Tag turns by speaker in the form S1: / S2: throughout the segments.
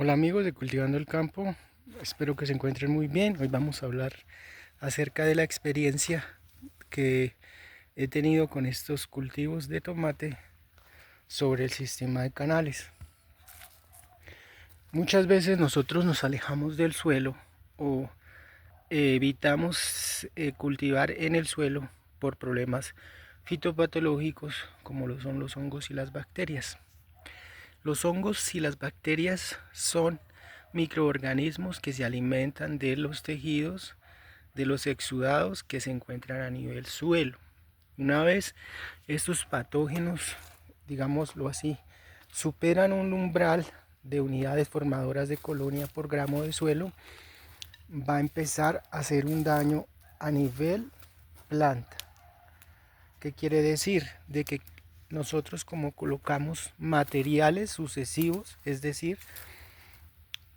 S1: Hola amigos de Cultivando el Campo, espero que se encuentren muy bien. Hoy vamos a hablar acerca de la experiencia que he tenido con estos cultivos de tomate sobre el sistema de canales. Muchas veces nosotros nos alejamos del suelo o evitamos cultivar en el suelo por problemas fitopatológicos como lo son los hongos y las bacterias. Los hongos y las bacterias son microorganismos que se alimentan de los tejidos, de los exudados que se encuentran a nivel suelo. Una vez estos patógenos, digámoslo así, superan un umbral de unidades formadoras de colonia por gramo de suelo, va a empezar a hacer un daño a nivel planta. ¿Qué quiere decir? De que nosotros como colocamos materiales sucesivos, es decir,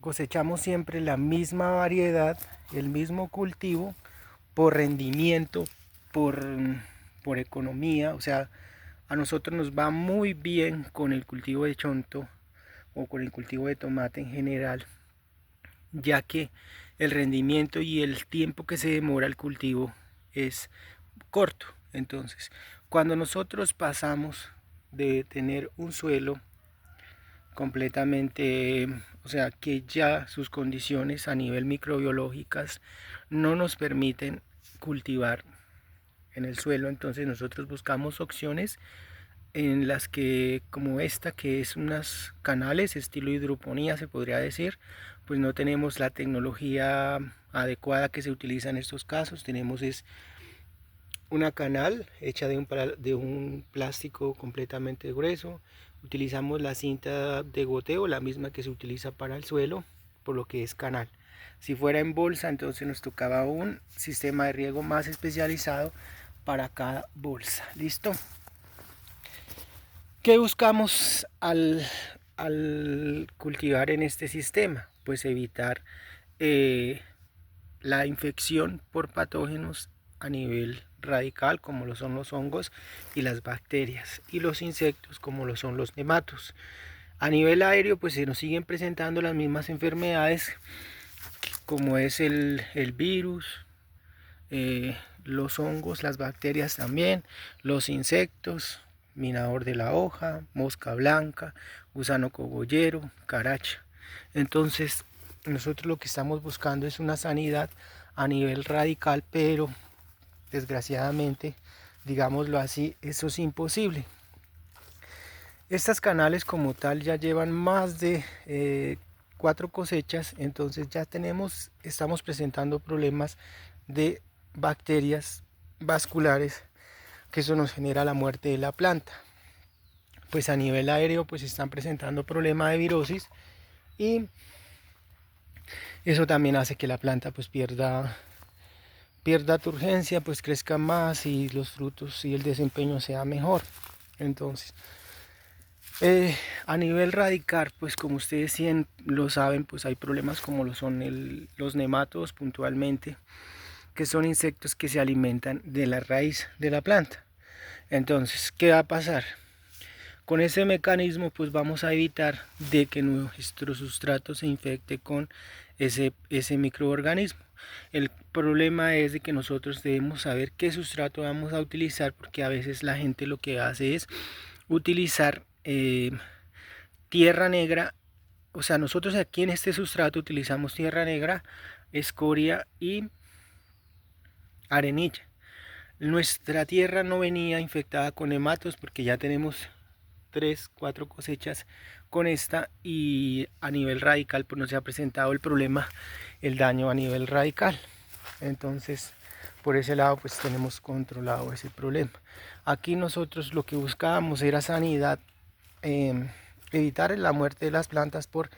S1: cosechamos siempre la misma variedad, el mismo cultivo, por rendimiento, por, por economía, o sea, a nosotros nos va muy bien con el cultivo de chonto o con el cultivo de tomate en general, ya que el rendimiento y el tiempo que se demora el cultivo es corto. Entonces, cuando nosotros pasamos de tener un suelo completamente, o sea, que ya sus condiciones a nivel microbiológicas no nos permiten cultivar en el suelo, entonces nosotros buscamos opciones en las que, como esta, que es unas canales estilo hidroponía se podría decir, pues no tenemos la tecnología adecuada que se utiliza en estos casos. Tenemos es una canal hecha de un plástico completamente grueso. Utilizamos la cinta de goteo, la misma que se utiliza para el suelo, por lo que es canal. Si fuera en bolsa, entonces nos tocaba un sistema de riego más especializado para cada bolsa. ¿Listo? ¿Qué buscamos al cultivar en este sistema? Pues evitar la infección por patógenos a nivel radical, como lo son los hongos y las bacterias, y los insectos, como lo son los nematos. A nivel aéreo, pues se nos siguen presentando las mismas enfermedades, como es el virus, los hongos, las bacterias también, los insectos, minador de la hoja, mosca blanca, gusano cogollero, caracha. Entonces, nosotros lo que estamos buscando es una sanidad a nivel radical, pero desgraciadamente, digámoslo así, eso es imposible. Estas canales como tal ya llevan más de 4 cosechas, entonces ya estamos presentando problemas de bacterias vasculares, que eso nos genera la muerte de la planta. Pues a nivel aéreo pues están presentando problemas de virosis y eso también hace que la planta pues pierda turgencia, pues crezca más y los frutos y el desempeño sea mejor. Entonces, a nivel radical, pues como ustedes lo saben, pues hay problemas como lo son los nematodos puntualmente, que son insectos que se alimentan de la raíz de la planta. Entonces, ¿qué va a pasar? Con ese mecanismo pues vamos a evitar de que nuestro sustrato se infecte con ese microorganismo. El problema es de que nosotros debemos saber qué sustrato vamos a utilizar, porque a veces la gente lo que hace es utilizar tierra negra. O sea, nosotros aquí en este sustrato utilizamos tierra negra, escoria y arenilla. Nuestra tierra no venía infectada con nematos porque ya tenemos 3, 4 cosechas con esta, y a nivel radical pues no se ha presentado el problema, el daño a nivel radical. Entonces por ese lado pues tenemos controlado ese problema. Aquí nosotros lo que buscábamos era sanidad, evitar la muerte de las plantas por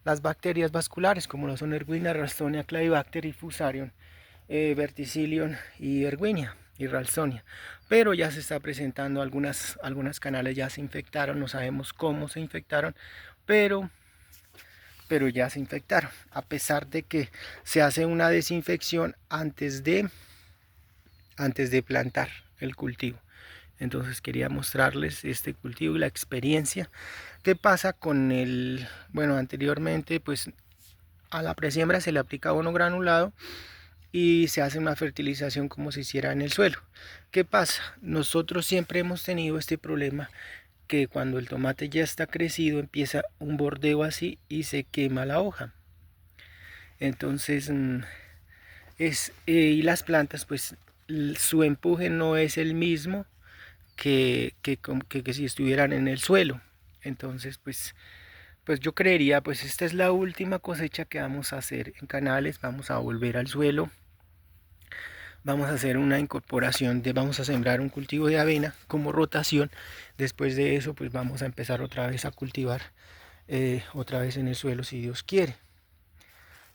S1: las bacterias vasculares como lo son Erwinia, Ralstonia, Clavibacter y Fusarium, Verticillium y Erwinia y Ralstonia. Pero ya se está presentando algunas canales ya se infectaron, no sabemos cómo se infectaron, pero ya se infectaron, a pesar de que se hace una desinfección antes de plantar el cultivo. Entonces quería mostrarles este cultivo y la experiencia. ¿Qué pasa con el, bueno, anteriormente pues a la presiembra se le aplica abono granulado y se hace una fertilización como se hiciera en el suelo? ¿Qué pasa? Nosotros siempre hemos tenido este problema, que cuando el tomate ya está crecido empieza un bordeo así y se quema la hoja. Entonces y las plantas pues su empuje no es el mismo que si estuvieran en el suelo. Entonces pues yo creería, pues esta es la última cosecha que vamos a hacer en canales. Vamos a volver al suelo, vamos a hacer una incorporación vamos a sembrar un cultivo de avena como rotación. Después de eso pues vamos a empezar otra vez a cultivar otra vez en el suelo, si Dios quiere.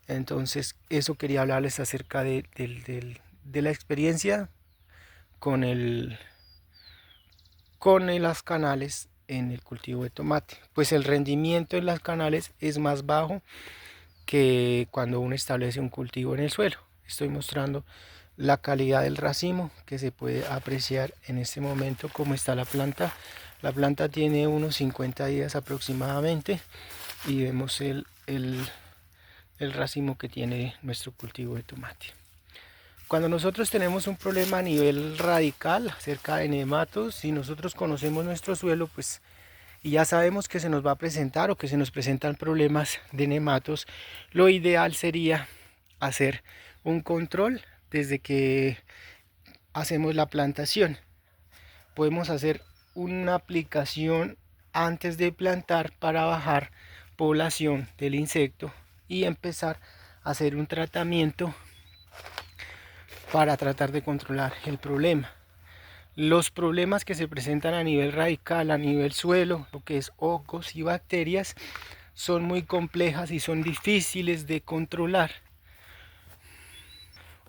S1: Entonces eso quería hablarles acerca de la experiencia con las canales en el cultivo de tomate. Pues el rendimiento en las canales es más bajo que cuando uno establece un cultivo en el suelo. Estoy mostrando la calidad del racimo que se puede apreciar en este momento cómo está la planta. La planta tiene unos 50 días aproximadamente y vemos el racimo que tiene nuestro cultivo de tomate. Cuando nosotros tenemos un problema a nivel radical acerca de nematos, si nosotros conocemos nuestro suelo, pues y ya sabemos que se nos va a presentar o que se nos presentan problemas de nematos, lo ideal sería hacer un control desde que hacemos la plantación. Podemos hacer una aplicación antes de plantar para bajar población del insecto y empezar a hacer un tratamiento para tratar de controlar el problema. Los problemas que se presentan a nivel radical, a nivel suelo, lo que es hongos y bacterias, son muy complejas y son difíciles de controlar.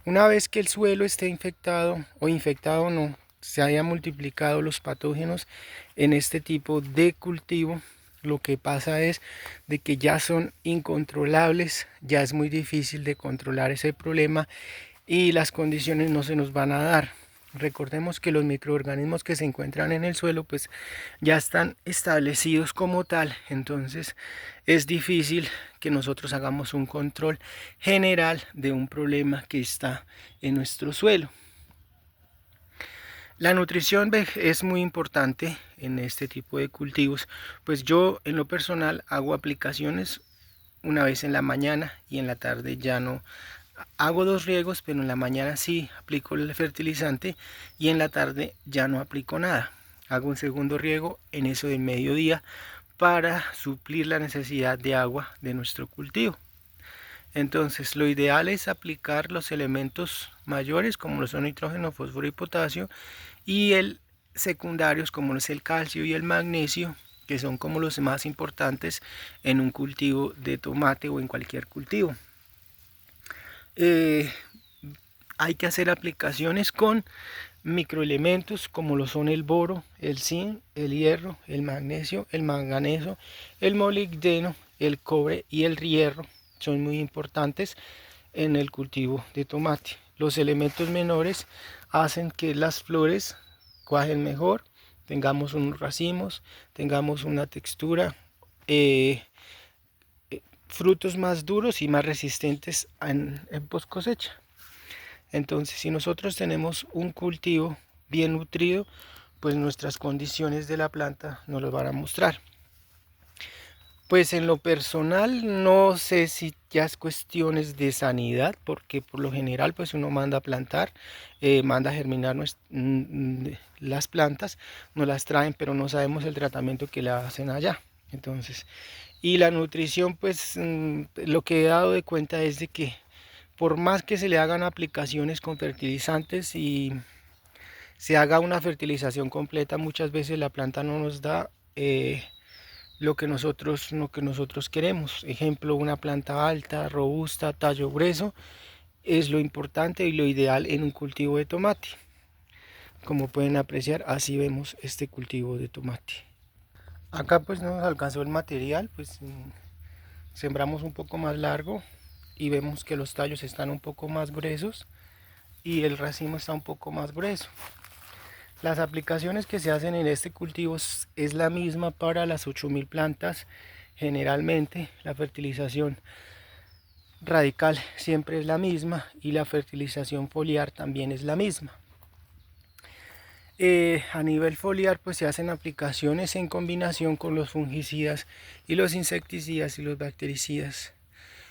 S1: Una vez que el suelo esté infectado o no, se hayan multiplicado los patógenos en este tipo de cultivo, lo que pasa es de que ya son incontrolables, ya es muy difícil de controlar ese problema y las condiciones no se nos van a dar. Recordemos que los microorganismos que se encuentran en el suelo pues ya están establecidos como tal, entonces es difícil que nosotros hagamos un control general de un problema que está en nuestro suelo. La nutrición es muy importante en este tipo de cultivos, pues yo en lo personal hago aplicaciones una vez en la mañana y en la tarde ya no. Hago 2 riegos, pero en la mañana sí aplico el fertilizante y en la tarde ya no aplico nada. Hago un segundo riego en eso del mediodía para suplir la necesidad de agua de nuestro cultivo. Entonces lo ideal es aplicar los elementos mayores como lo son nitrógeno, fósforo y potasio, y el secundarios como es el calcio y el magnesio, que son como los más importantes en un cultivo de tomate o en cualquier cultivo. Hay que hacer aplicaciones con microelementos como lo son el boro, el zinc, el hierro, el magnesio, el manganeso, el molibdeno, el cobre y el hierro. Son muy importantes en el cultivo de tomate. Los elementos menores hacen que las flores cuajen mejor, tengamos unos racimos, tengamos una textura, frutos más duros y más resistentes en post cosecha. Entonces, si nosotros tenemos un cultivo bien nutrido, pues nuestras condiciones de la planta nos lo van a mostrar. Pues en lo personal no sé si ya es cuestiones de sanidad, porque por lo general pues uno manda a plantar, manda a germinar las plantas, nos las traen, pero no sabemos el tratamiento que le hacen allá. Entonces, y la nutrición pues lo que he dado de cuenta es de que por más que se le hagan aplicaciones con fertilizantes y se haga una fertilización completa, muchas veces la planta no nos da lo que nosotros queremos. Ejemplo, una planta alta, robusta, tallo grueso, es lo importante y lo ideal en un cultivo de tomate. Como pueden apreciar, así vemos este cultivo de tomate. Acá pues no nos alcanzó el material, pues sembramos un poco más largo y vemos que los tallos están un poco más gruesos y el racimo está un poco más grueso. Las aplicaciones que se hacen en este cultivo es la misma para las 8000 plantas. Generalmente la fertilización radical siempre es la misma y la fertilización foliar también es la misma. A nivel foliar pues se hacen aplicaciones en combinación con los fungicidas y los insecticidas y los bactericidas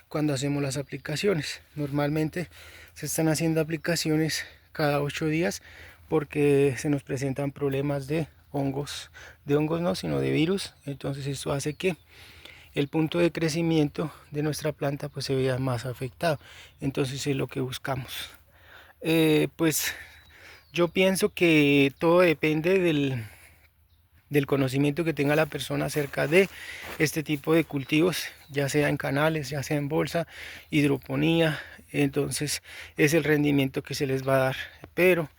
S1: cuando hacemos las aplicaciones. Normalmente se están haciendo aplicaciones cada 8 días porque se nos presentan problemas de hongos no, sino de virus. Entonces esto hace que el punto de crecimiento de nuestra planta pues se vea más afectado. Entonces es lo que buscamos. Pues yo pienso que todo depende del conocimiento que tenga la persona acerca de este tipo de cultivos, ya sea en canales, ya sea en bolsa, hidroponía. Entonces es el rendimiento que se les va a dar. Pero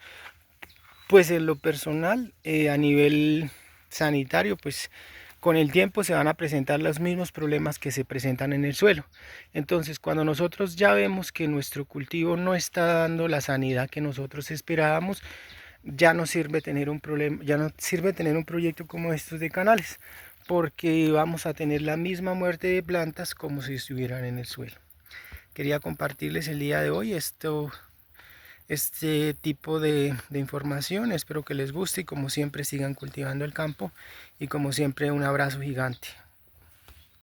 S1: pues en lo personal, a nivel sanitario, pues con el tiempo se van a presentar los mismos problemas que se presentan en el suelo. Entonces, cuando nosotros ya vemos que nuestro cultivo no está dando la sanidad que nosotros esperábamos, ya no sirve tener un problema, ya no sirve tener un proyecto como estos de canales, porque vamos a tener la misma muerte de plantas como si estuvieran en el suelo. Quería compartirles el día de hoy este tipo de información. Espero que les guste y como siempre sigan cultivando el campo y como siempre un abrazo gigante.